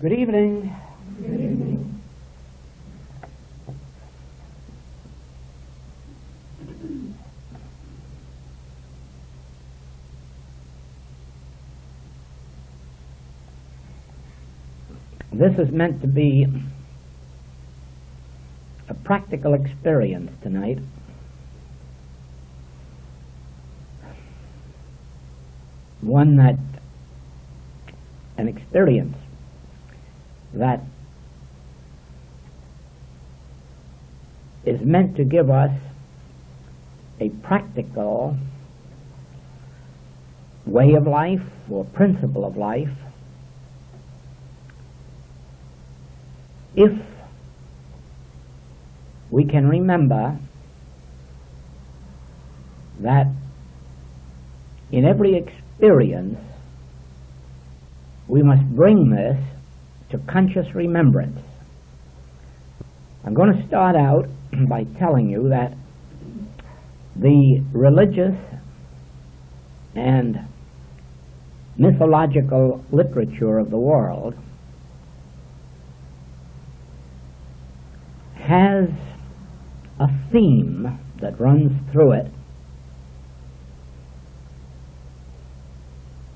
Good evening. Good evening. This is meant to be a practical experience tonight. An experience that is meant to give us a practical way of life or principle of life if we can remember that in every experience we must bring this to conscious remembrance. I'm going to start out by telling you that the religious and mythological literature of the world has a theme that runs through it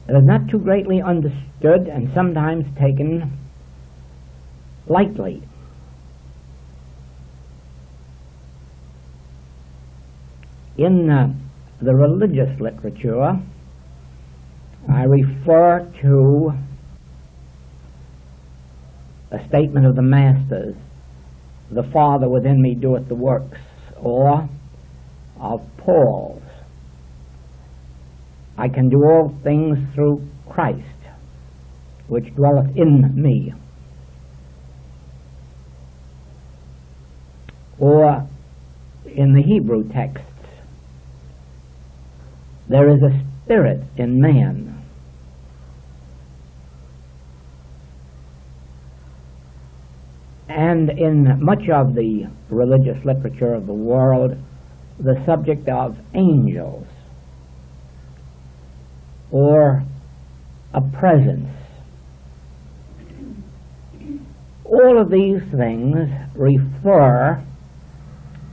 that is not too greatly understood and sometimes taken lightly. In the religious literature, I refer to a statement of the Masters, "The Father within me doeth the works," or of Paul's, "I can do all things through Christ, which dwelleth in me." Or in the Hebrew texts, "There is a spirit in man." And in much of the religious literature of the world, the subject of angels or a presence. All of these things refer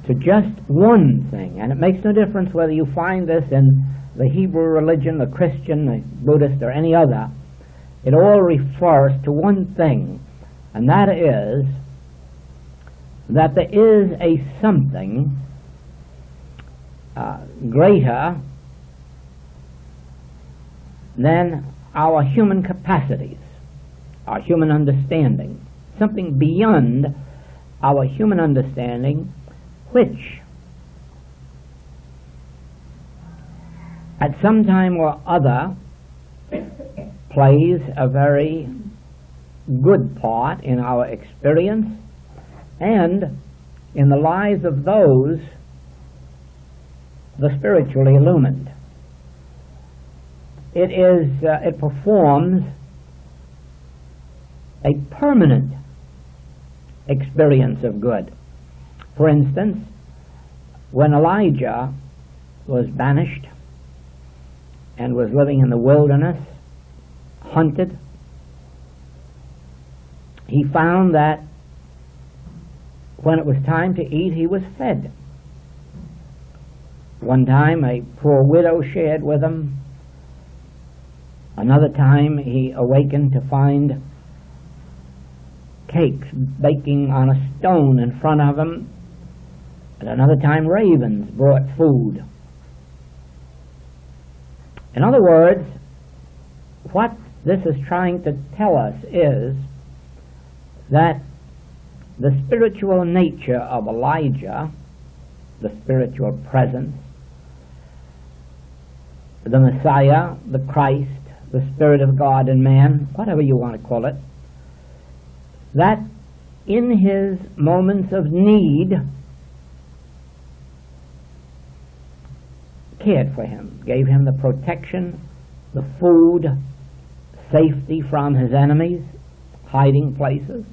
to just one thing, and it makes no difference whether you find this in the Hebrew religion, the Christian, the Buddhist, or any other. It all refers to one thing, and that is that there is a something greater than our human capacities, our human understanding, something beyond our human understanding, which at some time or other plays a very good part in our experience and in the lives of those the spiritually illumined. It performs a permanent experience of good. For instance, when Elijah was banished and was living in the wilderness, hunted, he found that when it was time to eat, he was fed. One time a poor widow shared with him. Another time he awakened to find cakes baking on a stone in front of him. At another time ravens brought food. In other words, what this is trying to tell us is that the spiritual nature of Elijah, the spiritual presence, the Messiah, the Christ, the Spirit of God in man, whatever you want to call it, that in his moments of need cared for him, gave him the protection, the food, safety from his enemies, hiding places.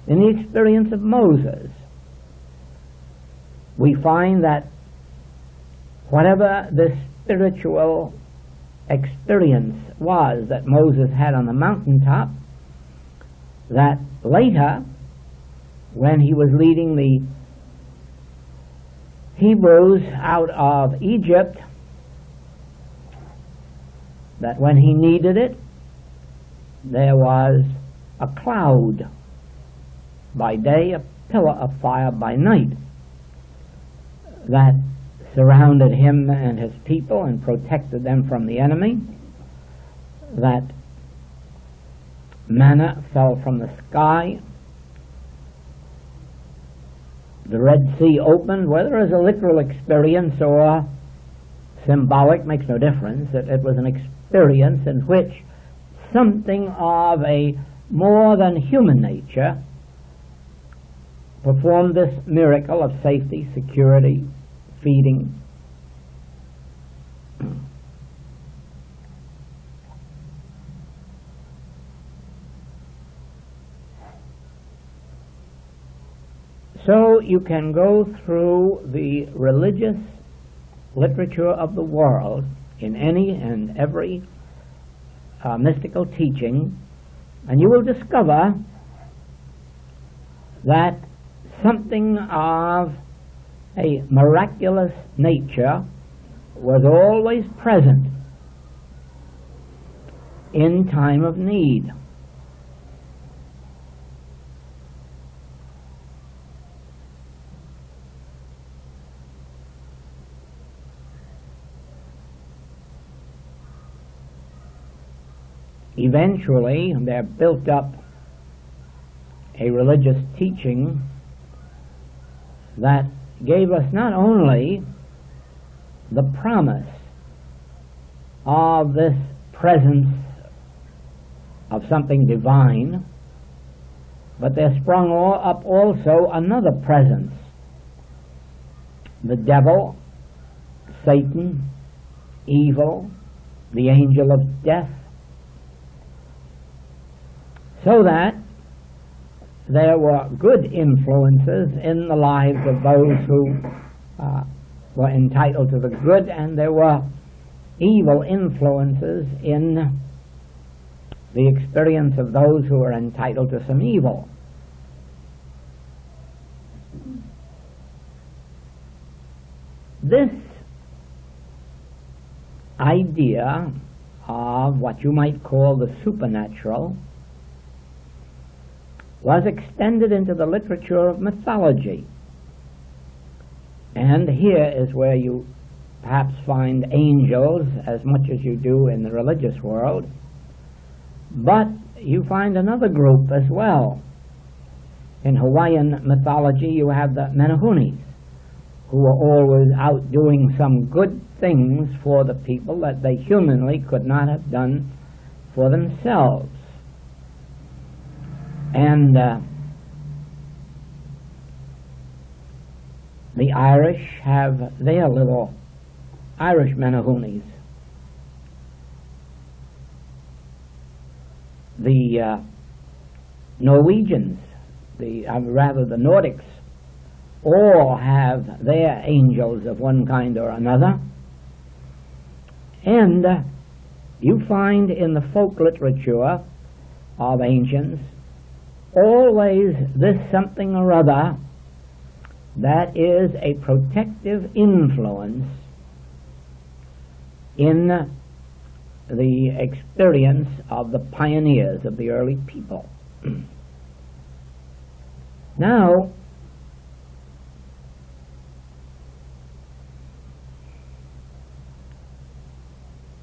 In the experience of Moses, we find that whatever the spiritual experience was that Moses had on the mountaintop, that later, when he was leading the Hebrews out of Egypt, that when he needed it, there was a cloud by day, a pillar of fire by night, that surrounded him and his people and protected them from the enemy. That manna fell from the sky. The Red Sea opened. Whether it was a literal experience or symbolic makes no difference. It was an experience in which something of a more than human nature performed this miracle of safety, security, feeding. So you can go through the religious literature of the world in any and every mystical teaching, and you will discover that something of a miraculous nature was always present in time of need. Eventually, there built up a religious teaching that gave us not only the promise of this presence of something divine, but there sprung up also another presence, the devil, Satan, evil, the angel of death, so that there were good influences in the lives of those who were entitled to the good, and there were evil influences in the experience of those who were entitled to some evil. This idea of what you might call the supernatural was extended into the literature of mythology. And here is where you perhaps find angels as much as you do in the religious world, but you find another group as well. In Hawaiian mythology you have the Menehunis, who were always out doing some good things for the people that they humanly could not have done for themselves. And the Irish have their little Irish Menehunis. The Norwegians, the Nordics, all have their angels of one kind or another. And you find in the folk literature of ancients always this something or other that is a protective influence in the experience of the pioneers of the early people. Now,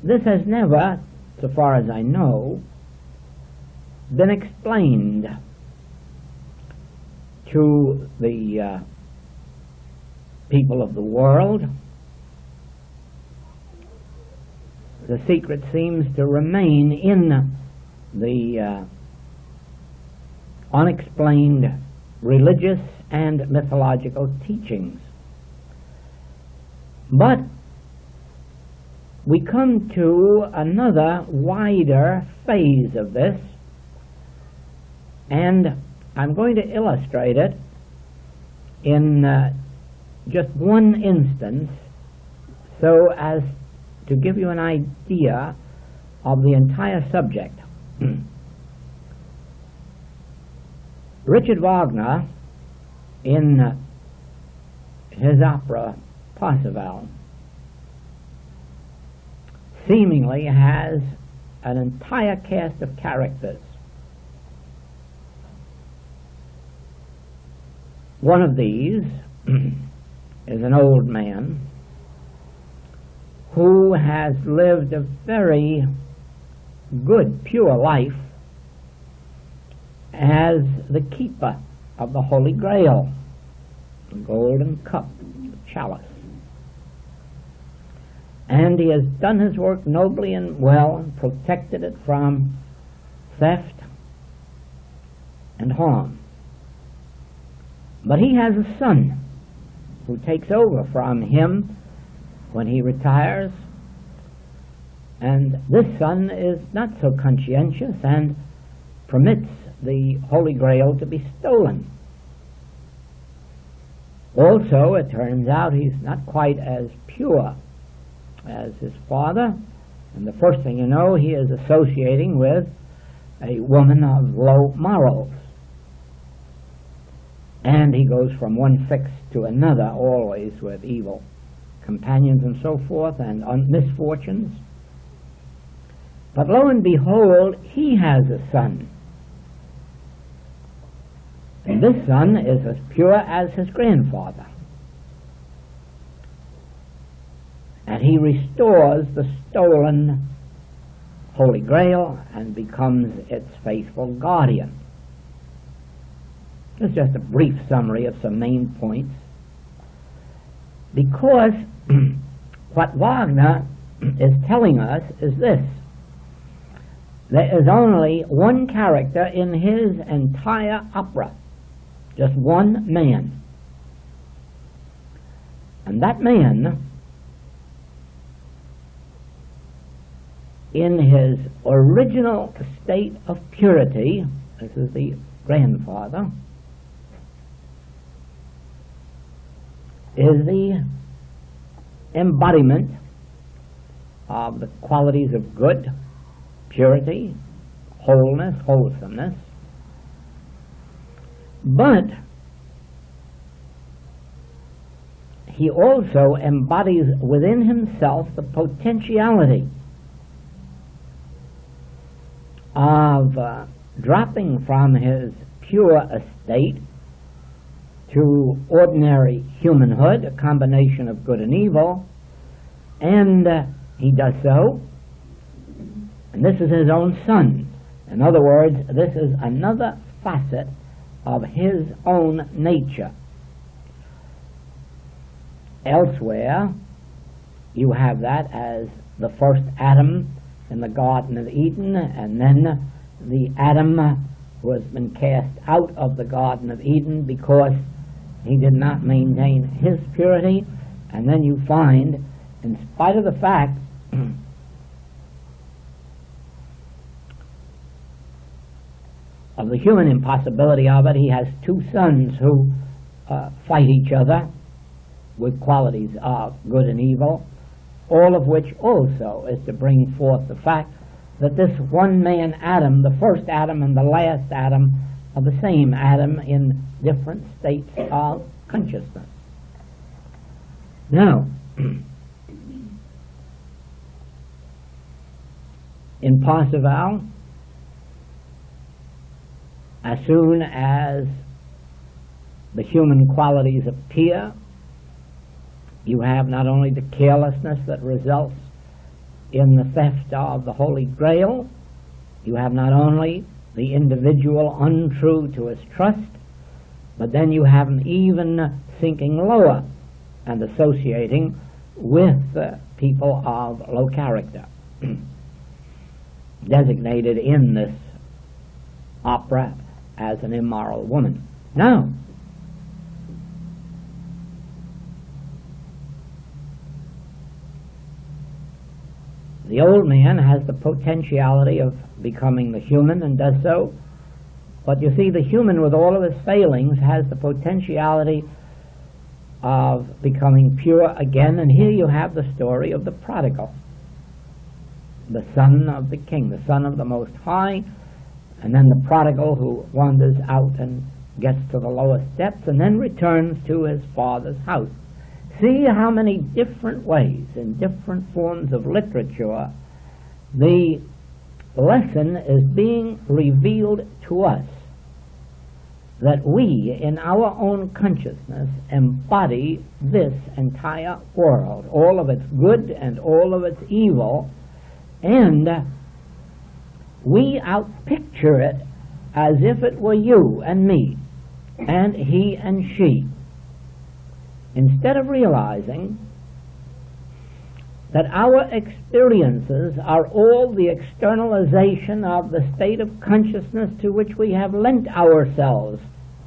this has never, so far as I know, been explained to the people of the world. The secret seems to remain in the unexplained religious and mythological teachings. But we come to another wider phase of this, and I'm going to illustrate it in just one instance so as to give you an idea of the entire subject. Richard Wagner, in his opera Parsifal, seemingly has an entire cast of characters. One of these is an old man who has lived a very good, pure life as the keeper of the Holy Grail, the golden cup, the chalice. And he has done his work nobly and well and protected it from theft and harm. But he has a son who takes over from him when he retires, and this son is not so conscientious and permits the Holy Grail to be stolen. Also, it turns out he's not quite as pure as his father, and the first thing you know, he is associating with a woman of low morals. And he goes from one fix to another, always with evil companions and so forth, and misfortunes. But lo and behold, he has a son. And this son is as pure as his grandfather. And he restores the stolen Holy Grail and becomes its faithful guardian. This is just a brief summary of some main points, because what Wagner is telling us is this: there is only one character in his entire opera, just one man. And that man, in his original state of purity, this is the grandfather, is the embodiment of the qualities of good, purity, wholeness, wholesomeness. But he also embodies within himself the potentiality of dropping from his pure estate to ordinary humanhood, a combination of good and evil, and he does so, and this is his own son. In other words, this is another facet of his own nature. Elsewhere, you have that as the first Adam in the Garden of Eden, and then the Adam who has been cast out of the Garden of Eden because he did not maintain his purity. And then you find, in spite of the fact of the human impossibility of it, he has two sons who fight each other with qualities of good and evil, all of which also is to bring forth the fact that this one man Adam, the first Adam and the last Adam, are the same Adam in different states of consciousness. Now, in Parsifal, as soon as the human qualities appear, you have not only the carelessness that results in the theft of the Holy Grail, you have not only the individual untrue to his trust, but then you have him even sinking lower and associating with people of low character, designated in this opera as an immoral woman. Now, the old man has the potentiality of becoming the human and does so, but you see, the human with all of his failings has the potentiality of becoming pure again, and here you have the story of the prodigal. the son of the king, the son of the Most High, and then the prodigal who wanders out and gets to the lowest depths and then returns to his father's house. See how many different ways, in different forms of literature, the lesson is being revealed to us, that we, in our own consciousness, embody this entire world, all of its good and all of its evil, and we outpicture it as if it were you and me, and he and she, instead of realizing that our experiences are all the externalization of the state of consciousness to which we have lent ourselves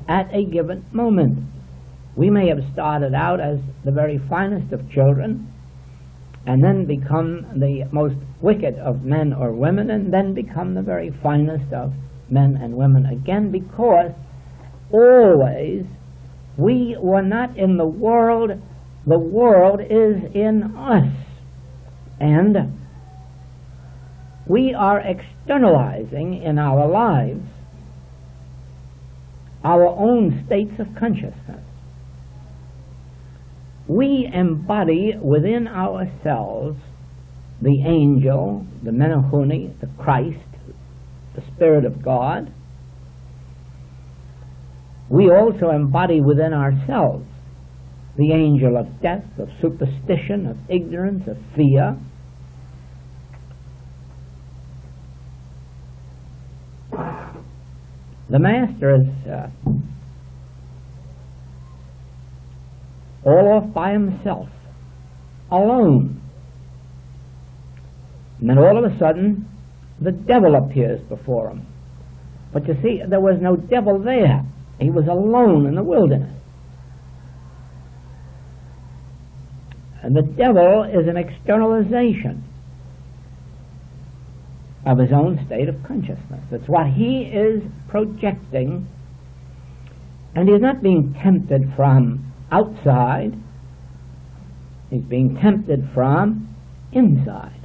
at a given moment. We may have started out as the very finest of children, and then become the most wicked of men or women, and then become the very finest of men and women again, because always we were not in the world is in us. And we are externalizing in our lives our own states of consciousness. We embody within ourselves the angel, the Menahuni, the Christ, the Spirit of God. We also embody within ourselves the angel of death, of superstition, of ignorance, of fear. The Master is all off by himself, alone. And then all of a sudden, the devil appears before him. But you see, there was no devil there. He was alone in the wilderness. And the devil is an externalization of his own state of consciousness. It's what he is projecting, and he's not being tempted from outside. He's being tempted from inside.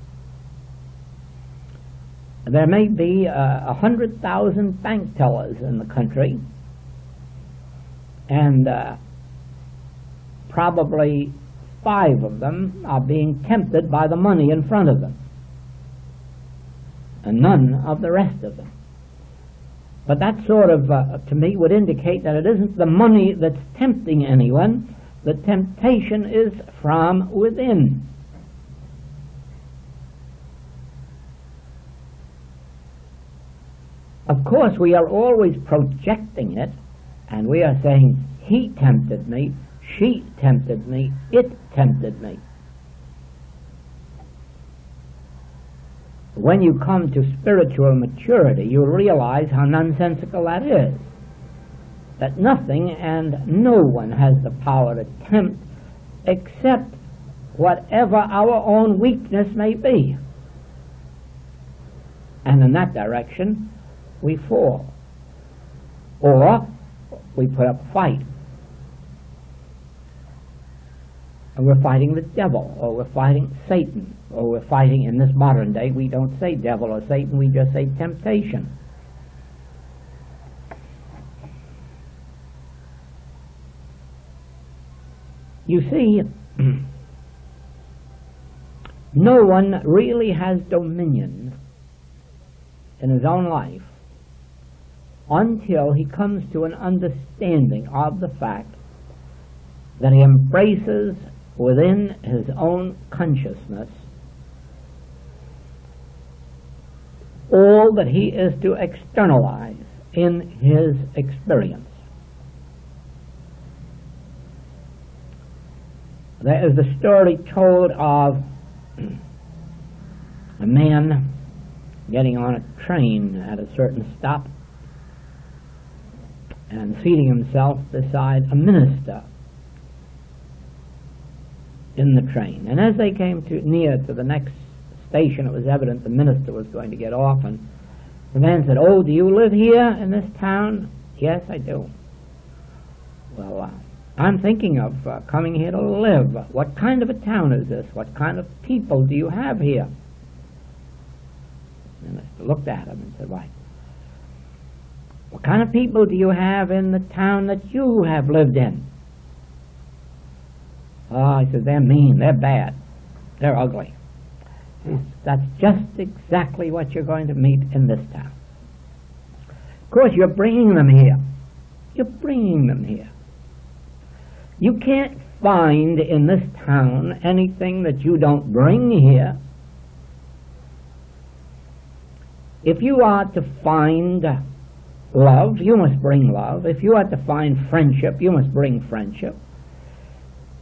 There may be 100,000 bank tellers in the country, and probably 5 of them are being tempted by the money in front of them, and none of the rest of them. But that sort of, to me, would indicate that it isn't the money that's tempting anyone. The temptation is from within. Of course, we are always projecting it, and we are saying, he tempted me, she tempted me, it tempted me. When you come to spiritual maturity, you realize how nonsensical that is. That nothing and no one has the power to tempt except whatever our own weakness may be. And in that direction, we fall. Or we put up a fight. And we're fighting the devil, or we're fighting Satan, or we're fighting, in this modern day, we don't say devil or Satan, we just say temptation. You see, no one really has dominion in his own life until he comes to an understanding of the fact that he embraces within his own consciousness all that he is to externalize in his experience. There is the story told of a man getting on a train at a certain stop and seating himself beside a minister in the train. And as they came near to the next station, it was evident the minister was going to get off, and the man said, "Oh, do you live here in this town?" "Yes, I do." "Well, I'm thinking of coming here to live. What kind of a town is this? What kind of people do you have here?" looked at him and said, "Why, what kind of people do you have in the town that you have lived in?" "Oh," he said, "they're mean, they're bad, they're ugly." That's just exactly what you're going to meet in this town. Of course, you're bringing them here. You're bringing them here. You can't find in this town anything that you don't bring here. If you are to find love, you must bring love. If you are to find friendship, you must bring friendship.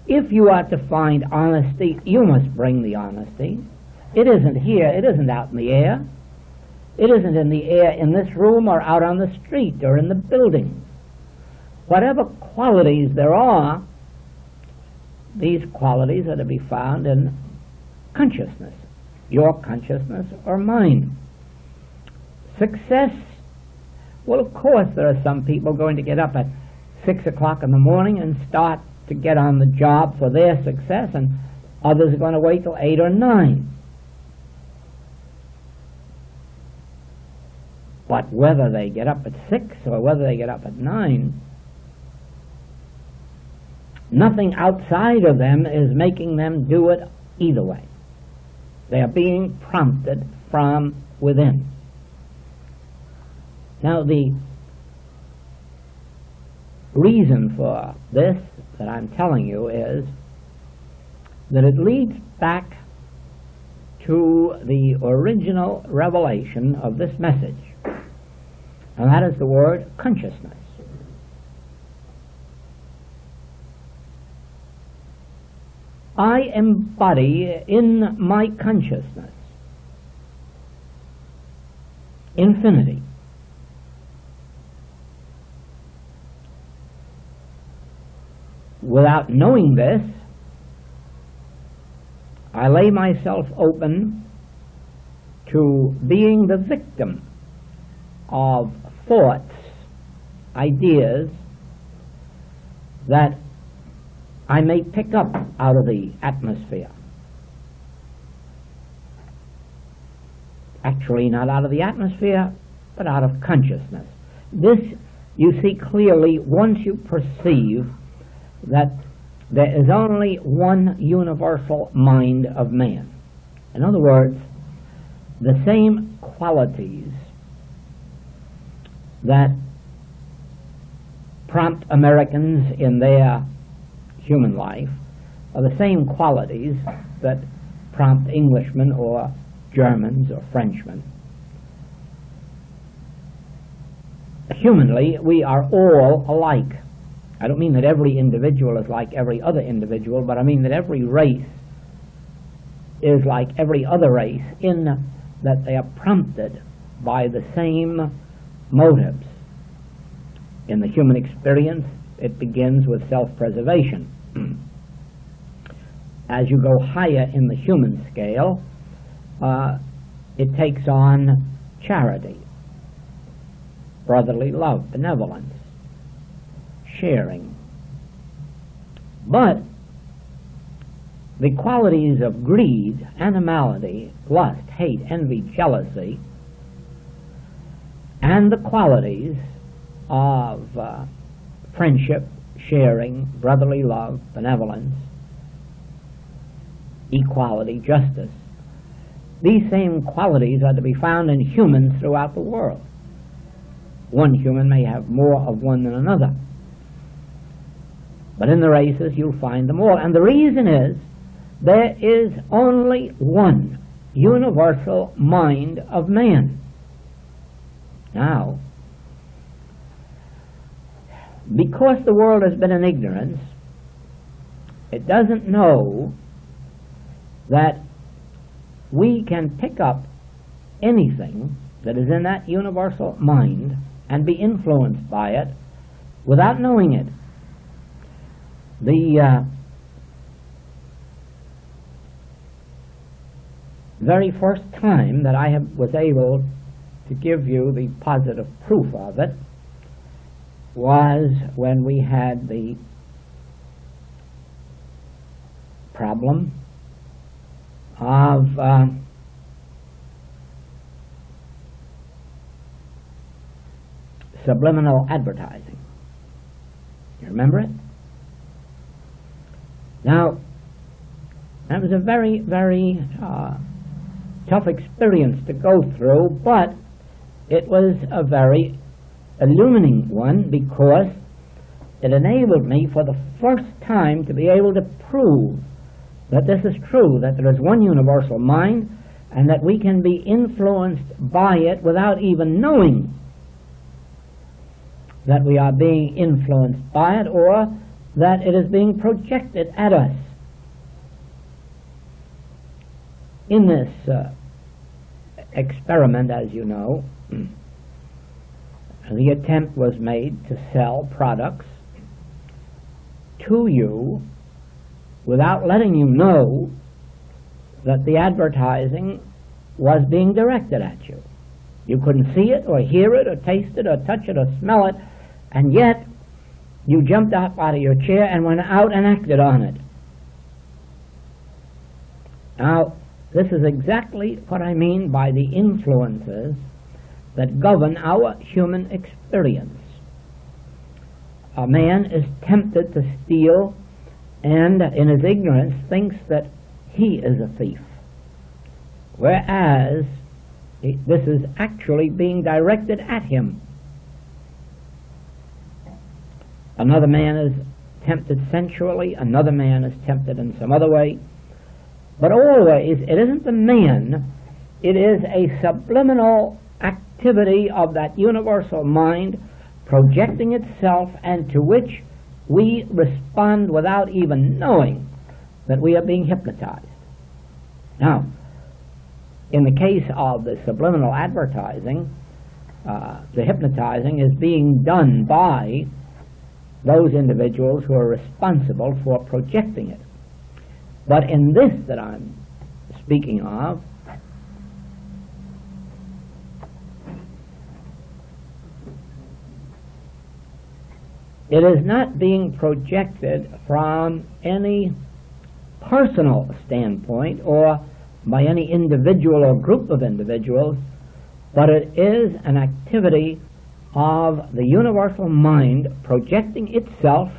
If you are to find honesty, you must bring the honesty. It isn't here, it isn't out in the air. It isn't in the air in this room or out on the street or in the buildings. Whatever qualities there are, these qualities are to be found in consciousness, your consciousness or mine. Success, well, of course there are some people going to get up at 6 o'clock in the morning and start to get on the job for their success, and others are going to wait till 8 or 9. But whether they get up at 6 or whether they get up at 9, nothing outside of them is making them do it either way. They are being prompted from within. Now, the reason for this that I'm telling you is that it leads back to the original revelation of this message, and that is the word consciousness. I embody in my consciousness infinity. Without knowing this, I lay myself open to being the victim of thoughts, ideas that I may pick up out of the atmosphere. Actually, not out of the atmosphere, but out of consciousness. This you see clearly once you perceive that there is only one universal mind of man. In other words, the same qualities that prompt Americans in their human life are the same qualities that prompt Englishmen or Germans or Frenchmen. Humanly, we are all alike. I don't mean that every individual is like every other individual, but I mean that every race is like every other race in that they are prompted by the same motives. In the human experience, it begins with self-preservation. As you go higher in the human scale, it takes on charity, brotherly love, benevolence, sharing. But the qualities of greed, animality, lust, hate, envy, jealousy, and the qualities of friendship, sharing, brotherly love, benevolence, equality, justice, these same qualities are to be found in humans throughout the world. One human may have more of one than another, but in the races you'll find them all. And the reason is there is only one universal mind of man. Now, because the world has been in ignorance, it doesn't know that we can pick up anything that is in that universal mind and be influenced by it without knowing it. The very first time that I was able to give you the positive proof of it was when we had the problem of subliminal advertising. You remember it? Now, that was a very, very tough experience to go through, but it was a very illuminating one, because it enabled me for the first time to be able to prove that this is true, that there is one universal mind, and that we can be influenced by it without even knowing that we are being influenced by it, or that it is being projected at us. In this experiment, as you know, the attempt was made to sell products to you without letting you know that the advertising was being directed at you. You couldn't see it or hear it or taste it or touch it or smell it, and yet you jumped up out of your chair and went out and acted on it. Now, this is exactly what I mean by the influences that govern our human experience. A man is tempted to steal, and in his ignorance thinks that he is a thief, whereas this is actually being directed at him. Another man is tempted sensually, another man is tempted in some other way, but always it isn't the man, it is a subliminal activity of that universal mind projecting itself, and to which we respond without even knowing that we are being hypnotized. Now, in the case of the subliminal advertising, the hypnotizing is being done by those individuals who are responsible for projecting it. But in this that I'm speaking of, it is not being projected from any personal standpoint or by any individual or group of individuals, but it is an activity of the universal mind projecting itself,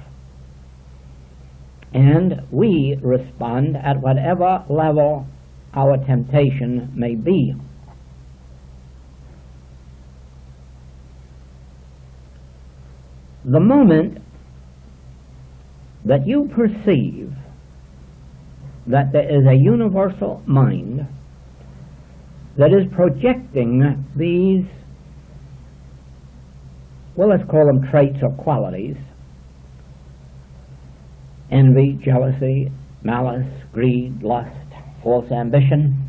and we respond at whatever level our temptation may be. The moment that you perceive that there is a universal mind that is projecting these, well, let's call them traits or qualities: envy, jealousy, malice, greed, lust, false ambition.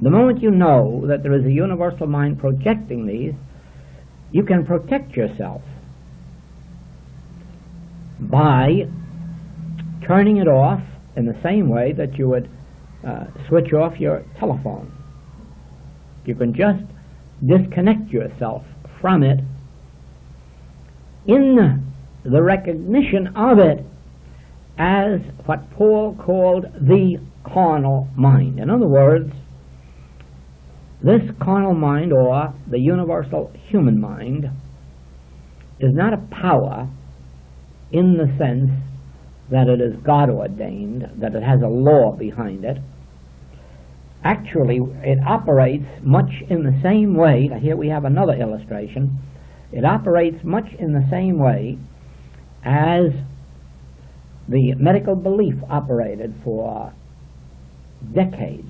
The moment you know that there is a universal mind projecting these, you can protect yourself by turning it off in the same way that you would switch off your telephone. You can just disconnect yourself from it in the recognition of it as what Paul called the carnal mind. In other words, this carnal mind, or the universal human mind, is not a power in the sense that it is God ordained, that it has a law behind it. Actually, it operates much in the same way. Now, here we have another illustration. It operates much in the same way as the medical belief operated for decades,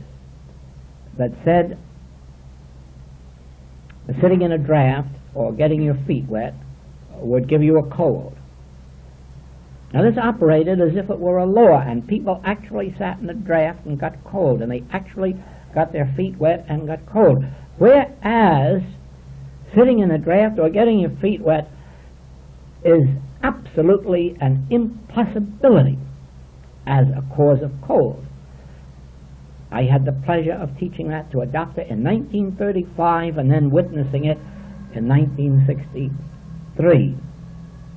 that said sitting in a draft or getting your feet wet would give you a cold. Now, this operated as if it were a law, and people actually sat in a draft and got cold, and they actually got their feet wet and got cold. Whereas sitting in a draft or getting your feet wet is absolutely an impossibility as a cause of cold. I had the pleasure of teaching that to a doctor in 1935 and then witnessing it in 1963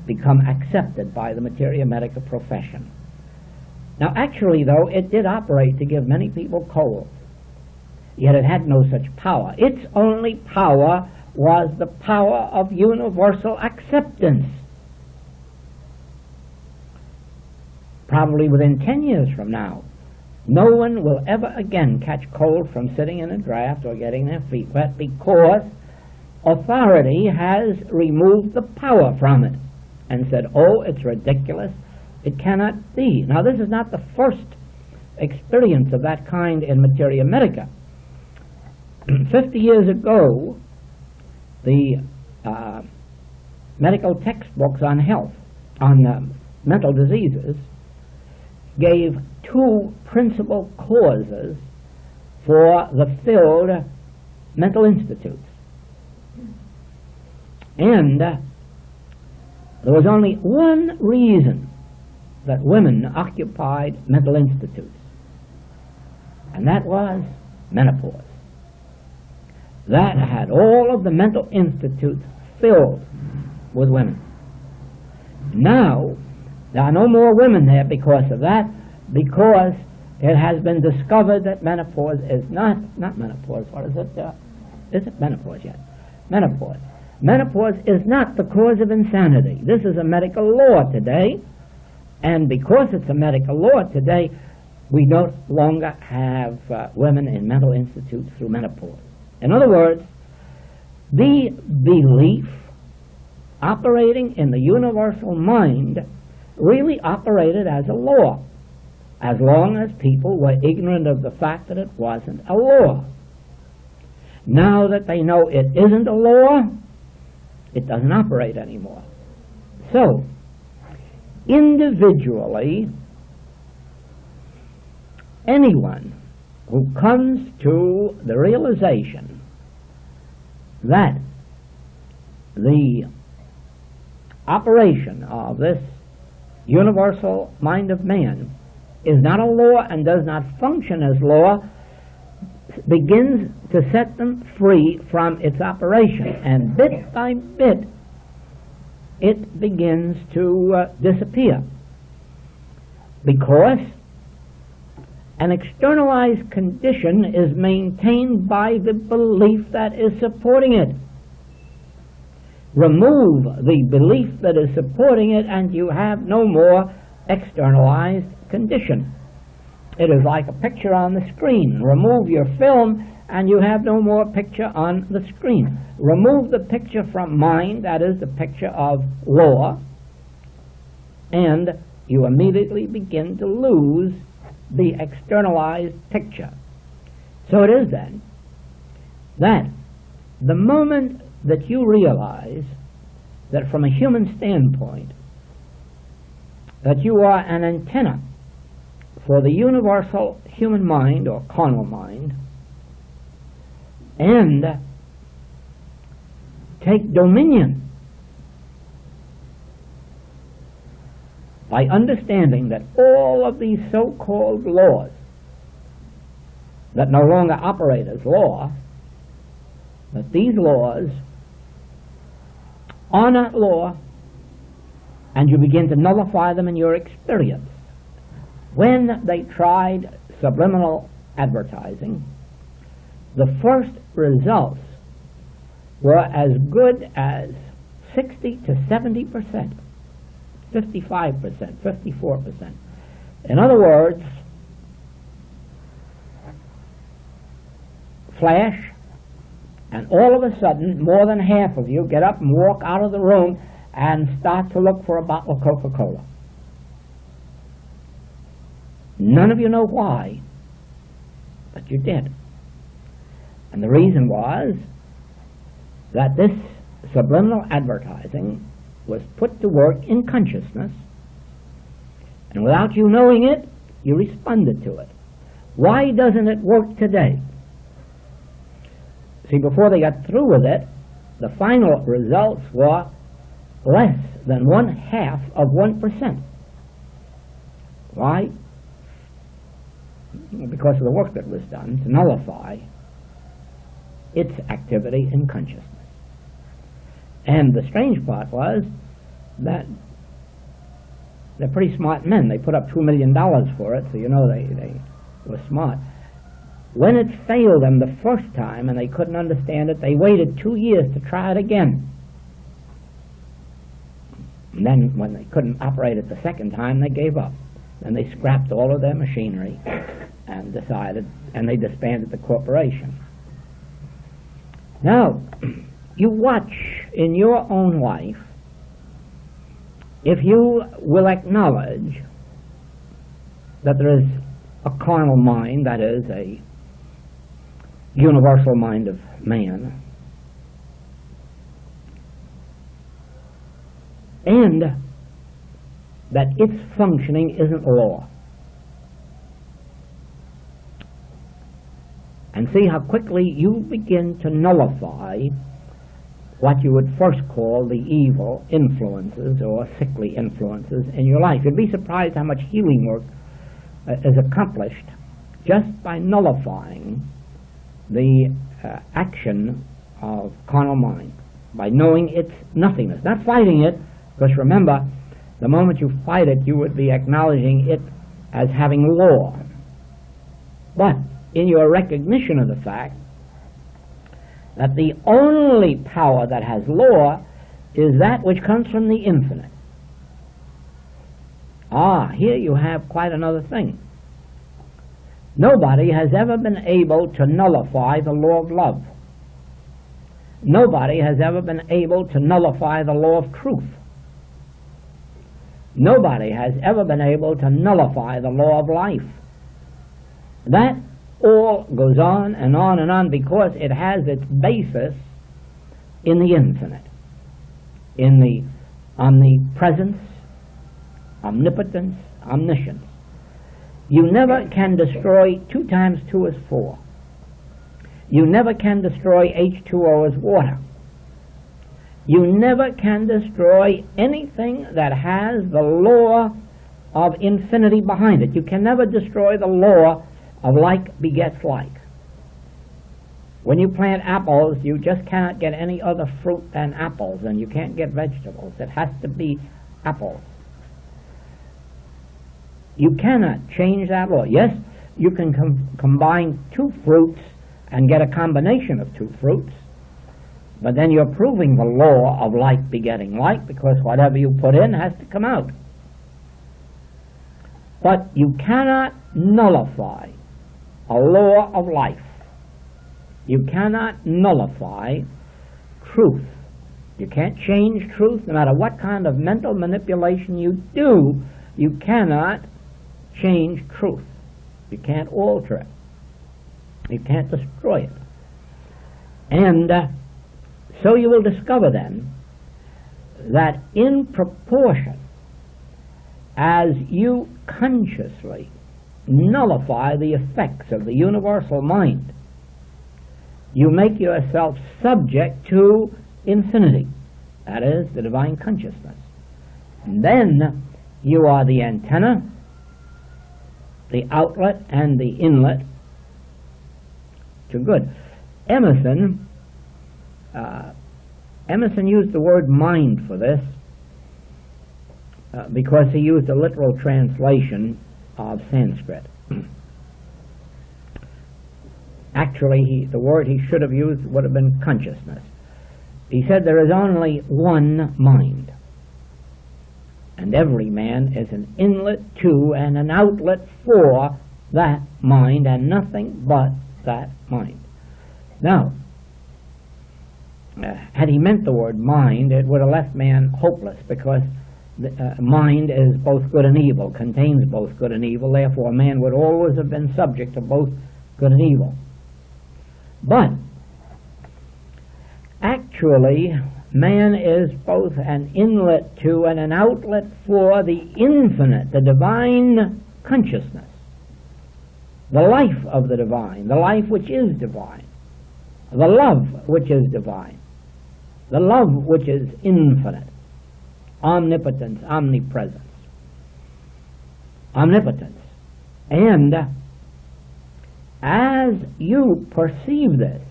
become accepted by the materia medica profession. Now, actually, though, it did operate to give many people colds, yet it had no such power. Its only power was the power of universal acceptance. Probably within 10 years from now, no one will ever again catch cold from sitting in a draft or getting their feet wet, because authority has removed the power from it and said, oh, it's ridiculous, it cannot be. Now, this is not the first experience of that kind in materia medica. 50 years ago, the medical textbooks on health, on mental diseases, gave two principal causes for the filled mental institutes. And there was only one reason that women occupied mental institutes, and that was menopause. That had all of the mental institutes filled with women. Now, there are no more women there because of that, because it has been discovered that menopause is not menopause, what is it? Is it menopause yet? Menopause. Menopause is not the cause of insanity. This is a medical law today, and because it's a medical law today, we no longer have women in mental institutes through menopause. In other words, the belief operating in the universal mind really operated as a law, as long as people were ignorant of the fact that it wasn't a law. Now that they know it isn't a law, it doesn't operate anymore. So, individually, anyone who comes to the realization that the operation of this universal mind of man is not a law and does not function as law, begins to set them free from its operation, and bit by bit it begins to disappear, because an externalized condition is maintained by the belief that is supporting it. Remove the belief that is supporting it and you have no more externalized condition. It is like a picture on the screen. Remove your film and you have no more picture on the screen. Remove the picture from mind, that is the picture of law, and you immediately begin to lose the externalized picture. So it is then that the moment that you realize that from a human standpoint that you are an antenna for the universal human mind or carnal mind, and take dominion by understanding that all of these so-called laws that no longer operate as law, that these laws are not law, and you begin to nullify them in your experience. When they tried subliminal advertising, the first results were as good as 60 to 70%, 55%, 54%. In other words, flash, and all of a sudden, more than half of you get up and walk out of the room and start to look for a bottle of Coca-Cola. None of you know why, but you did. And the reason was that this subliminal advertising was put to work in consciousness, and without you knowing it, you responded to it. Why doesn't it work today? See, before they got through with it, the final results were less than 0.5%. Why? Because of the work that was done to nullify its activity in consciousness. And the strange part was that they're pretty smart men. They put up $2 million for it, so you know they were smart. When it failed them the first time and they couldn't understand it, they waited 2 years to try it again. And then when they couldn't operate it the second time, they gave up. Then they scrapped all of their machinery and they disbanded the corporation. Now, you watch in your own life, if you will acknowledge that there is a carnal mind, that is, a universal mind of man, and that its functioning isn't law. And see how quickly you begin to nullify what you would first call the evil influences or sickly influences in your life. You'd be surprised how much healing work is accomplished just by nullifying the action of carnal mind, by knowing its nothingness, not fighting it, because remember, the moment you fight it, you would be acknowledging it as having law. But in your recognition of the fact that the only power that has law is that which comes from the infinite. Here you have quite another thing. Nobody has ever been able to nullify the law of love. Nobody has ever been able to nullify the law of truth. Nobody has ever been able to nullify the law of life. That all goes on and on and on because it has its basis in the infinite, in the omnipresence, omnipotence, omniscience. You never can destroy 2 times 2 is 4. You never can destroy H2O as water. You never can destroy anything that has the law of infinity behind it. You can never destroy the law of like begets like. When you plant apples, you just cannot get any other fruit than apples, and you can't get vegetables. It has to be apples. You cannot change that law. Yes, you can combine 2 fruits and get a combination of 2 fruits, but then you're proving the law of like begetting like, because whatever you put in has to come out. But you cannot nullify a law of life. You cannot nullify truth. You can't change truth. No matter what kind of mental manipulation you do, you cannot change truth. You can't alter it. You can't destroy it. And so you will discover then that in proportion as you consciously nullify the effects of the universal mind, you make yourself subject to infinity, that is, the divine consciousness. And then you are the antenna, the outlet, and the inlet to good. Emerson used the word mind for this because he used a literal translation of Sanskrit. Actually, the word he should have used would have been consciousness. He said there is only one mind, and every man is an inlet to and an outlet for that mind, and nothing but that mind. Now, had he meant the word mind, it would have left man hopeless, because mind is both good and evil, contains both good and evil. Therefore, man would always have been subject to both good and evil. But actually, man is both an inlet to and an outlet for the infinite, the divine consciousness, the life of the divine, the life which is divine, the love which is divine, the love which is infinite, omnipotence, omnipresence, omnipotence. And as you perceive this,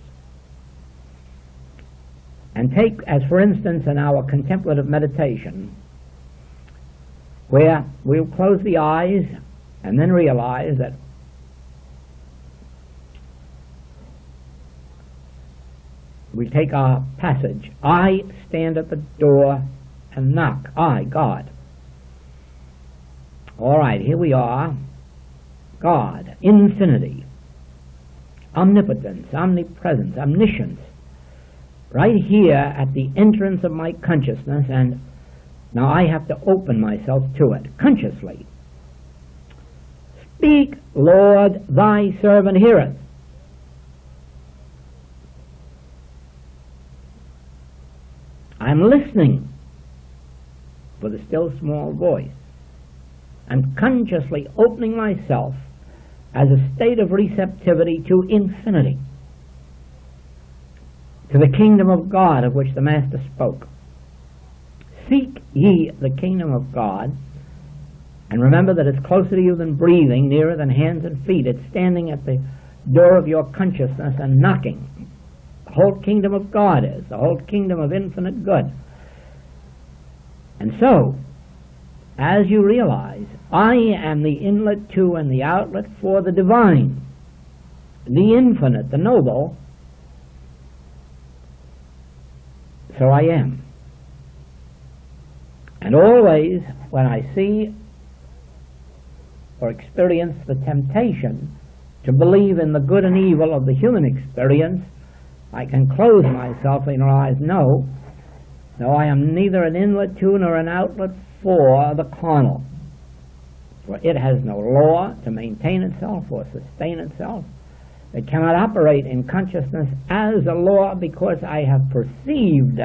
and take, as for instance, in our contemplative meditation, where we'll close the eyes and then realize that We take our passage. I stand at the door and knock. I, God. All right, here we are. God, infinity, omnipotence, omnipresence, omniscience, right here at the entrance of my consciousness, and now I have to open myself to it consciously. Speak, Lord, thy servant heareth. I'm listening for the still small voice. I'm consciously opening myself as a state of receptivity to infinity, to the kingdom of God of which the Master spoke. Seek ye the kingdom of God, and remember that it's closer to you than breathing, nearer than hands and feet. It's standing at the door of your consciousness and knocking. The whole kingdom of God is, the whole kingdom of infinite good. And so, as you realize, I am the inlet to and the outlet for the divine, the infinite, the noble, so I am. And always, when I see or experience the temptation to believe in the good and evil of the human experience, I can close myself and realize, no, I am neither an inlet to nor an outlet for the carnal. For it has no law to maintain itself or sustain itself. It cannot operate in consciousness as a law because I have perceived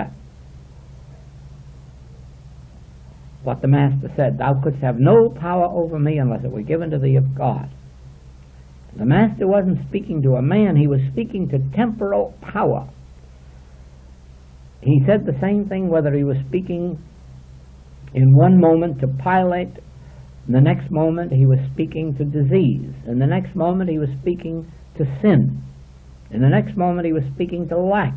what the Master said, thou couldst have no power over me unless it were given to thee of God. The Master wasn't speaking to a man, he was speaking to temporal power. He said the same thing whether he was speaking in one moment to Pilate, in the next moment he was speaking to disease, in the next moment he was speaking to sin, in the next moment he was speaking to lack.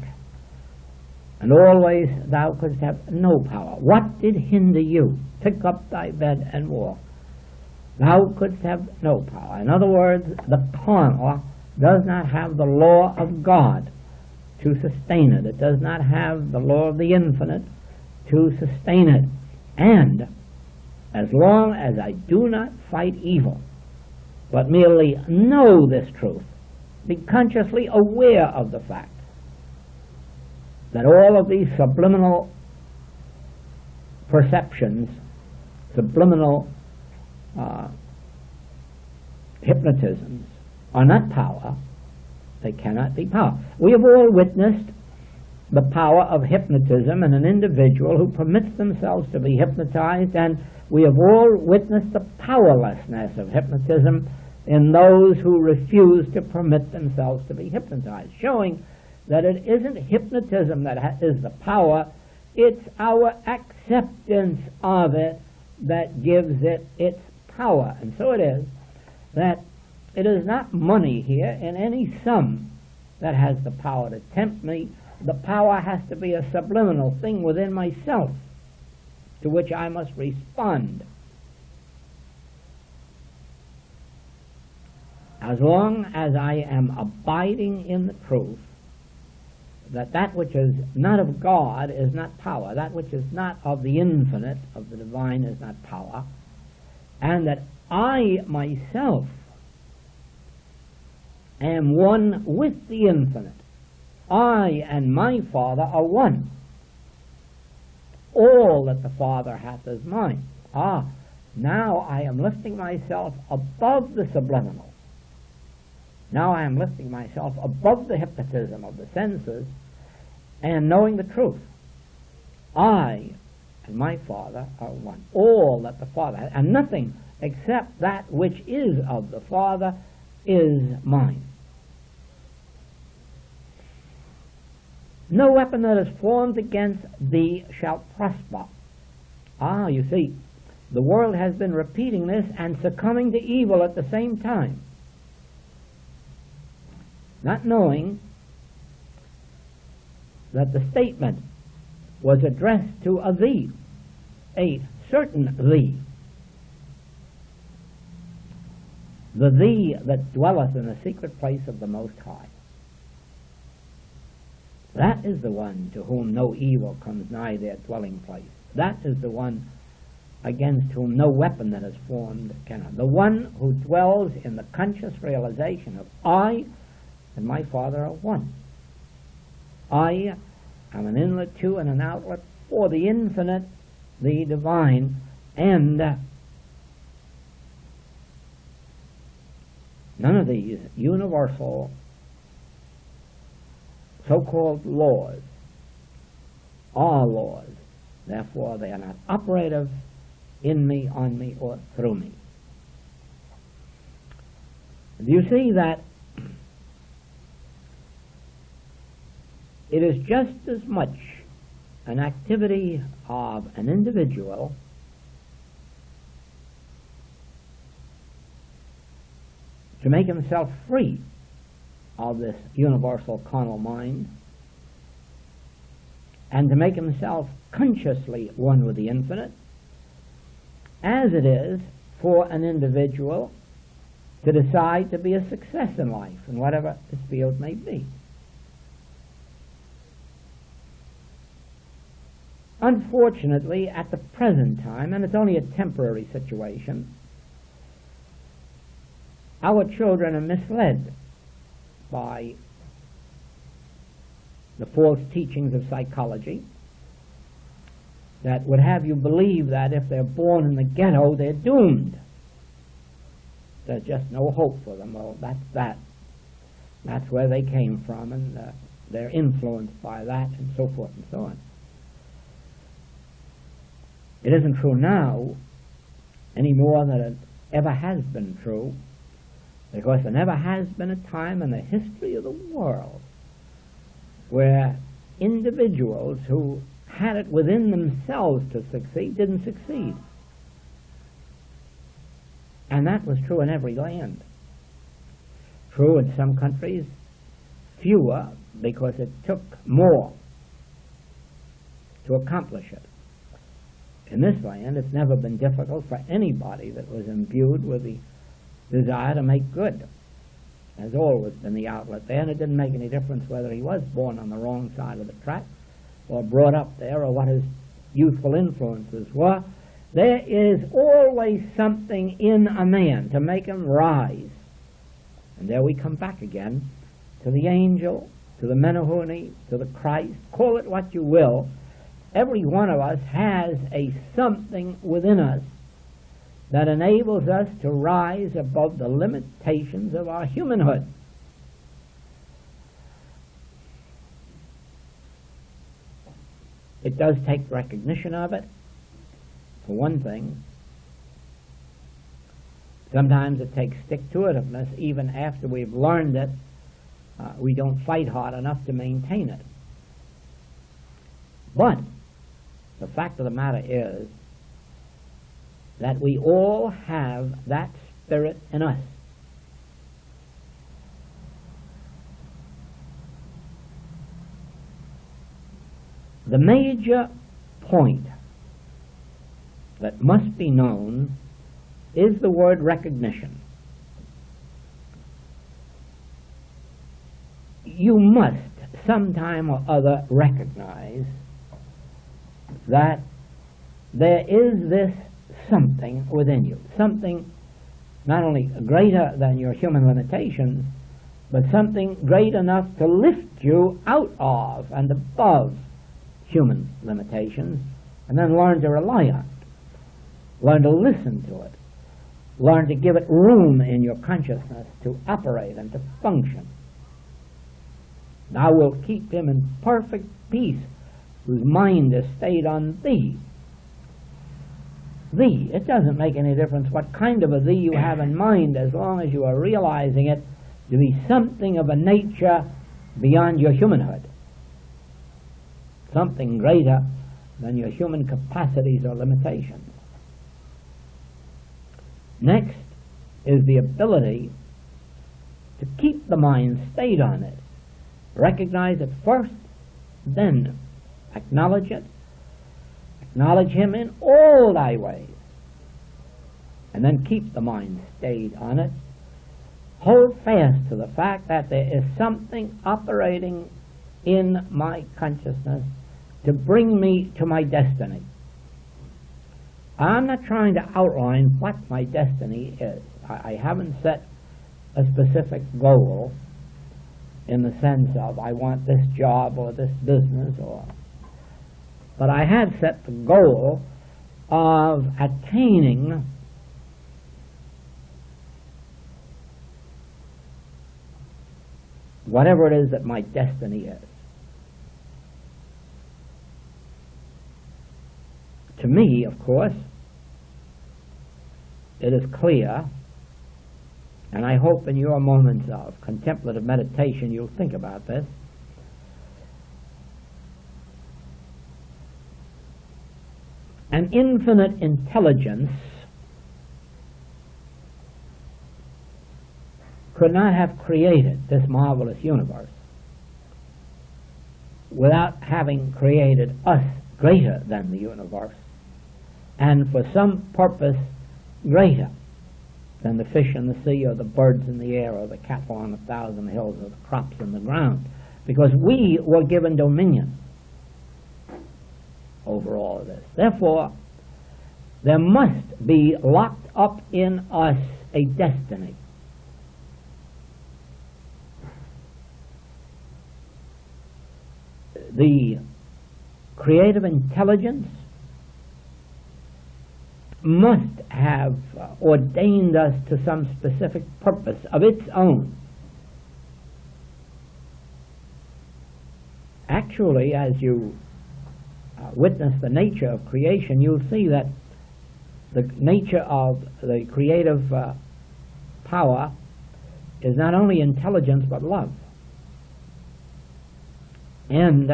And always thou couldst have no power. What did hinder you? Pick up thy bed and walk. Thou couldst have no power. In other words, the carnal does not have the law of God to sustain it. It does not have the law of the infinite to sustain it. And as long as I do not fight evil, but merely know this truth, be consciously aware of the fact that all of these subliminal perceptions, subliminal hypnotisms, are not power. They cannot be power. We have all witnessed the power of hypnotism in an individual who permits themselves to be hypnotized, and we have all witnessed the powerlessness of hypnotism in those who refuse to permit themselves to be hypnotized, showing that it isn't hypnotism that is the power, it's our acceptance of it that gives it its power. And so it is that it is not money here in any sum that has the power to tempt me. The power has to be a subliminal thing within myself to which I must respond. As long as I am abiding in the truth that which is not of God is not power, that which is not of the infinite, of the divine, is not power, and that I myself am one with the infinite. I and my Father are one. All that the Father hath is mine. Now I am lifting myself above the subliminal. Now I am lifting myself above the hypnotism of the senses and knowing the truth. I and my Father are one. All that the Father has, and nothing except that which is of the Father is mine. No weapon that is formed against thee shall prosper. You see, the world has been repeating this and succumbing to evil at the same time, not knowing that the statement was addressed to a thee, a certain thee, the thee that dwelleth in the secret place of the Most High. That is the one to whom no evil comes nigh their dwelling place. That is the one against whom no weapon that is formed cannot. The one who dwells in the conscious realization of I and my Father are one. I am an inlet to and an outlet for the infinite, the divine, and none of these universal so-called laws are laws. Therefore, they are not operative in me, on me, or through me. Do you see that it is just as much an activity of an individual to make himself free of this universal carnal mind and to make himself consciously one with the infinite, as it is for an individual to decide to be a success in life in whatever his field may be. Unfortunately, at the present time, and it's only a temporary situation, our children are misled by the false teachings of psychology that would have you believe that if they're born in the ghetto, they're doomed. There's just no hope for them. Well, that's that. That's where they came from, and they're influenced by that, and so forth and so on. It isn't true now any more than it ever has been true, because there never has been a time in the history of the world where individuals who had it within themselves to succeed didn't succeed. And that was true in every land. True in some countries, fewer, because it took more to accomplish it. In this land, it's never been difficult for anybody that was imbued with the desire to make good. There's always been the outlet there, and it didn't make any difference whether he was born on the wrong side of the track or brought up there or what his youthful influences were. There is always something in a man to make him rise. And there we come back again to the angel, to the Menahuni, to the Christ, call it what you will. Every one of us has a something within us that enables us to rise above the limitations of our humanhood. It does take recognition of it, for one thing. Sometimes it takes stick-to-itiveness. Even after we've learned it, we don't fight hard enough to maintain it. But the fact of the matter is that we all have that spirit in us. The major point that must be known is the word recognition. You must sometime or other recognize that there is this something within you, something not only greater than your human limitations, but something great enough to lift you out of and above human limitations, and then learn to rely on it, learn to listen to it, learn to give it room in your consciousness to operate and to function. Thou wilt keep him in perfect peace whose mind is stayed on thee. Thee. It doesn't make any difference what kind of a thee you have in mind, as long as you are realizing it to be something of a nature beyond your humanhood, something greater than your human capacities or limitations. Next is the ability to keep the mind stayed on it. Recognize it first, then acknowledge it. Acknowledge him in all thy ways, and then keep the mind stayed on it. Hold fast to the fact that there is something operating in my consciousness to bring me to my destiny. I'm not trying to outline what my destiny is. I haven't set a specific goal in the sense of I want this job or this business, but I had set the goal of attaining whatever it is that my destiny is. To me, of course, it is clear, and I hope in your moments of contemplative meditation you'll think about this. An infinite intelligence could not have created this marvelous universe without having created us greater than the universe, and for some purpose greater than the fish in the sea or the birds in the air or the cattle on 1,000 hills or the crops in the ground, because we were given dominion over all of this. Therefore, there must be locked up in us a destiny. The creative intelligence must have ordained us to some specific purpose of its own. Actually, as you witness the nature of creation, you'll see that the nature of the creative power is not only intelligence but love. And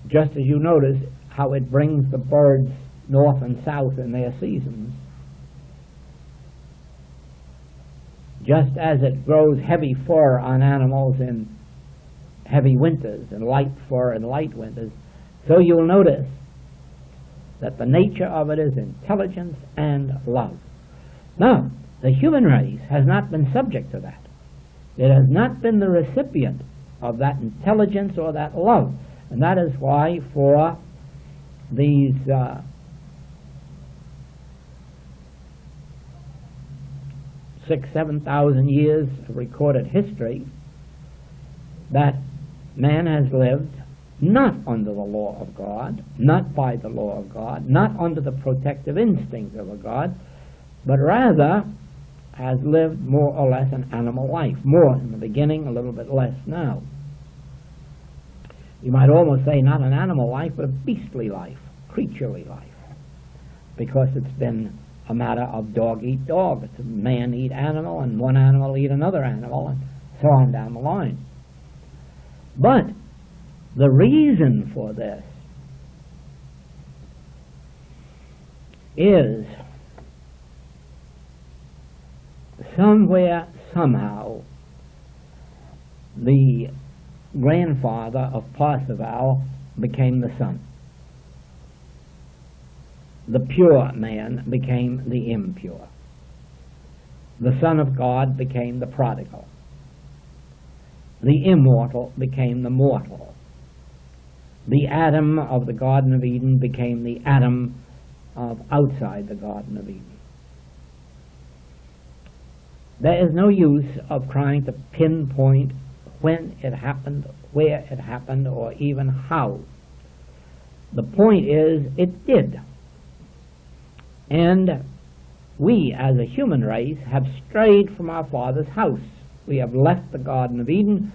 just as you notice how it brings the birds north and south in their seasons, just as it grows heavy fur on animals in heavy winters and light fur in light winters, so you'll notice that the nature of it is intelligence and love. Now, the human race has not been subject to that. It has not been the recipient of that intelligence or that love. And that is why for these 6,000-7,000 years of recorded history, that man has lived not under the law of God, not by the law of God, not under the protective instincts of a God, but rather has lived more or less an animal life, more in the beginning, a little bit less now. You might almost say not an animal life, but a beastly life, creaturely life, because it's been a matter of dog eat dog. It's a man eat animal, and one animal eat another animal, and so on down the line. But the reason for this is somewhere, somehow, the grandfather of Parsival became the son. The pure man became the impure. The Son of God became the prodigal. The immortal became the mortal. The Adam of the Garden of Eden became the Adam of outside the Garden of Eden. There is no use of trying to pinpoint when it happened, where it happened, or even how. The point is, it did. And we, as a human race, have strayed from our Father's house. We have left the Garden of Eden,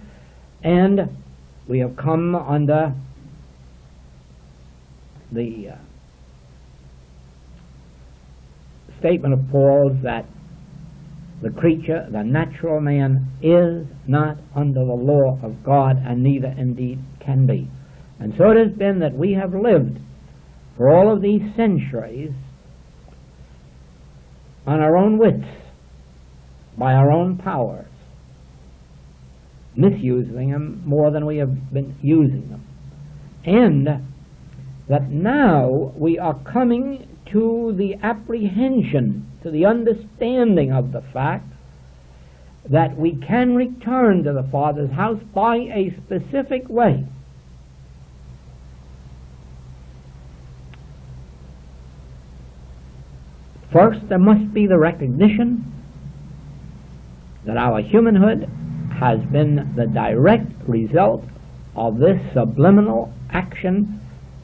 and we have come under the statement of Paul's that the creature, the natural man, is not under the law of God, and neither indeed can be. And so it has been that we have lived for all of these centuries on our own wits, by our own powers, misusing them more than we have been using them. And that now we are coming to the apprehension, to the understanding of the fact that we can return to the Father's house by a specific way. First, there must be the recognition that our humanhood has been the direct result of this subliminal action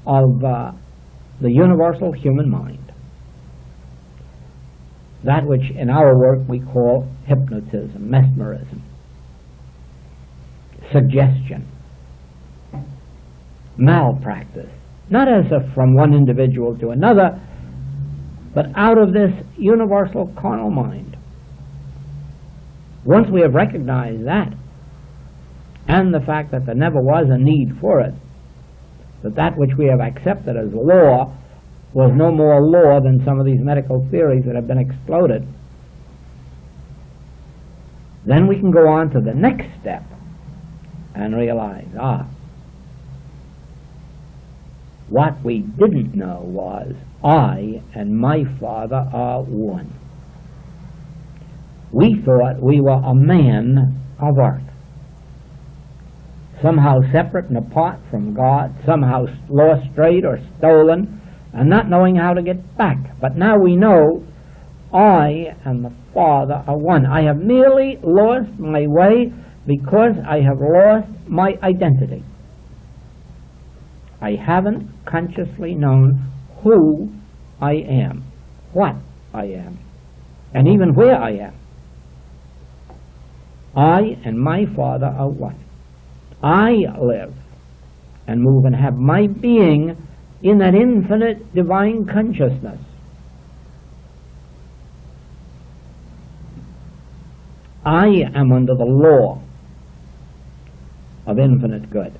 of the universal human mind. That which in our work we call hypnotism, mesmerism, suggestion, malpractice. Not as if from one individual to another, but out of this universal carnal mind. Once we have recognized that, and the fact that there never was a need for it, that which we have accepted as law was no more law than some of these medical theories that have been exploded, then we can go on to the next step and realize, what we didn't know was I and my Father are one. We thought we were a man of earth, somehow separate and apart from God, somehow lost, strayed, or stolen, and not knowing how to get back. But now we know I and the Father are one. I have merely lost my way because I have lost my identity. I haven't consciously known who I am, what I am, and even where I am. I and my Father are one. I live and move and have my being in that infinite divine consciousness. I am under the law of infinite good.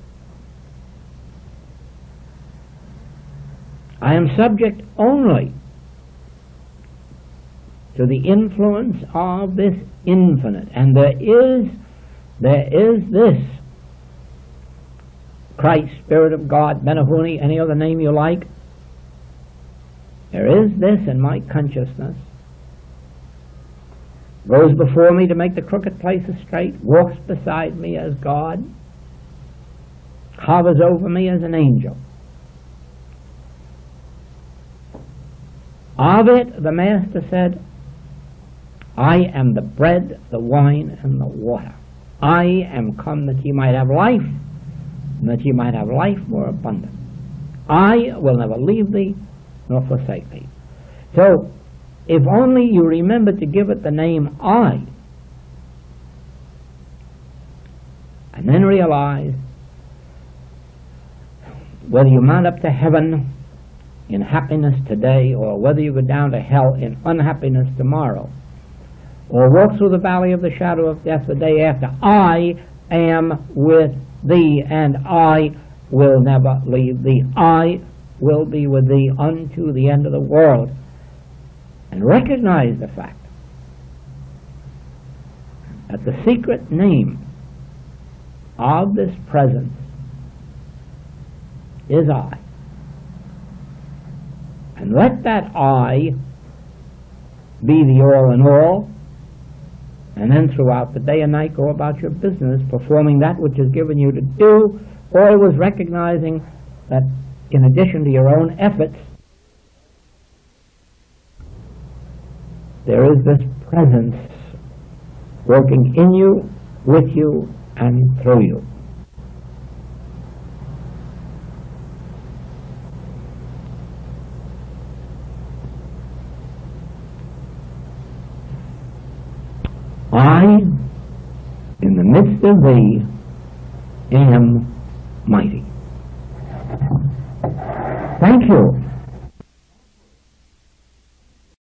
I am subject only to the influence of this infinite, and there is this Christ, Spirit of God, Benahuni, any other name you like. There is this in my consciousness. Goes before me to make the crooked places straight, walks beside me as God, hovers over me as an angel. Of it, the Master said, I am the bread, the wine, and the water. I am come that ye might have life, and that ye might have life more abundant. I will never leave thee nor forsake thee. So, if only you remember to give it the name I, and then realize whether you mount up to heaven in happiness today, or whether you go down to hell in unhappiness tomorrow, or walk through the valley of the shadow of death the day after, I am with thee, and I will never leave thee. I will be with thee unto the end of the world. And recognize the fact that the secret name of this presence is I. And let that I be the all in all, and then throughout the day and night go about your business, performing that which is given you to do, always recognizing that in addition to your own efforts, there is this presence working in you, with you, and through you. I, in the midst of thee, am mighty. Thank you.